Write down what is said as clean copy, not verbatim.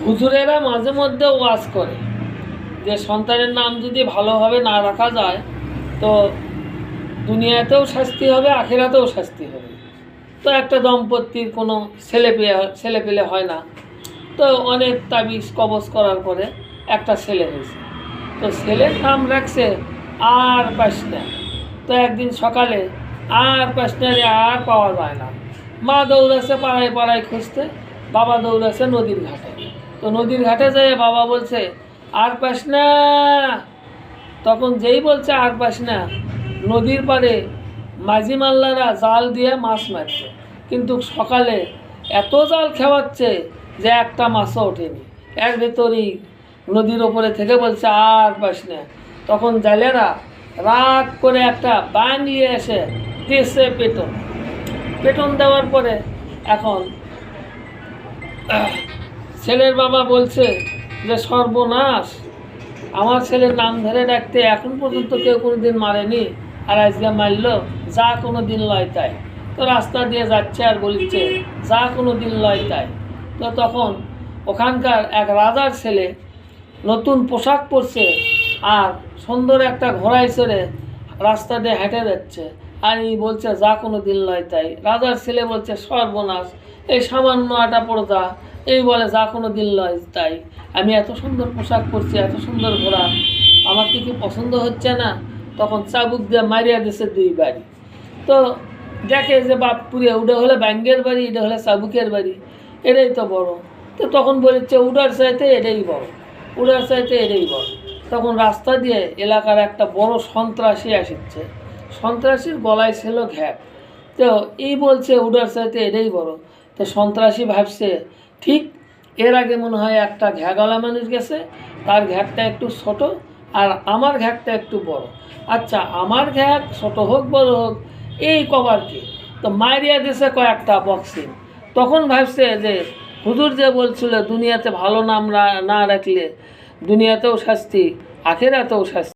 হুজুরেরা মাঝে মধ্যে ওয়াজ করে যে সন্তানের নাম যদি ভালোভাবে না রাখা যায় তো দুনিয়াতেও শাস্তি হবে, আখিরাতেও শাস্তি হবে। তো একটা দম্পতির কোনো ছেলে পেলে হয় না, তো অনেক তাবিজ কবজ করার পরে একটা ছেলে হয়েছে। তো ছেলের নাম রাখছে আর পাসনা। তো একদিন সকালে আর পাসনারে আর পাওয়া যায় না। মা দৌড়াচ্ছে পাড়ায় পাড়ায় খুঁজতে, বাবা দৌড়াচ্ছে নদীর ঘাটে। তো নদীর ঘাটে যেয়ে বাবা বলছে আর পাসনা। তখন যেই বলছে আর পাসনা, নদীর পাড়ে মাঝি মাল্লারা জাল দিয়ে মাছ মারছে, কিন্তু সকালে এত জাল খেওয়াচ্ছে যে একটা মাছও ওঠেনি। এর ভেতরেই নদীর ওপরে থেকে বলছে আর পাস না। তখন জালেরা রাগ করে একটা বান নিয়ে এসে দিয়েছে পেটন দেওয়ার পরে এখন ছেলের বাবা বলছে যে সর্বনাশ, আমার ছেলের নাম ধরে ডাকতে এখন পর্যন্ত কেউ কোনো দিন মারেনি, আর আজকে মারল, যা কোনো দিন লয় তাই। তো রাস্তা দিয়ে যাচ্ছে আর বলছে যা কোনো দিন লয় তাই। তো তখন ওখানকার এক রাজার ছেলে নতুন পোশাক পরছে আর সুন্দর একটা ঘোড়ায় চড়ে রাস্তা দিয়ে হেঁটে যাচ্ছে, আর এই বলছে যা কোনো দিন লয় তাই। রাজার ছেলে বলছে সর্বনাশ, এই সামান্য আটা প্রজা এই বলে যা কোনো দিন লয় তাই। আমি এত সুন্দর পোশাক পরছি, এত সুন্দর ঘোড়া, আমার কি পছন্দ হচ্ছে না? তখন চাবুক দিয়ে মারিয়া দিছে 2 বাড়ি। তো দেখে যে বাপপুরে ওটা হলে ব্যাঙ্গের বাড়ি, এটা হলে চাবুকের বাড়ি, এটাই তো বড়। তো তখন বলেছে উডার চাইতে এটাই বড়, উডার চাইতে এটাই বড়। তখন রাস্তা দিয়ে এলাকার একটা বড় সন্ত্রাসী আসছে, সন্ত্রাসীর গলায় ছিল ঘ্যাট। তো এই বলছে উডার চাইতে এটাই বড়। তো সন্ত্রাসী ভাবছে ঠিক এর আগে মনে হয় একটা ঘ্যাগলা মানুষ গেছে, তার ঘ্যাটটা একটু ছোট আর আমার ঘ্যাটটা একটু বড়। আচ্ছা, আমার ঘ্যাট ছোট হোক বড় হোক এই কবার কি, তো মারিয়া দিছে কয়েকটা বক্সিং। তখন ভাবছে যে হুজুর যে বলছিল দুনিয়াতে ভালো নাম না রাখলে দুনিয়াতেও শাস্তি, আখিরাতেও শাস্তি।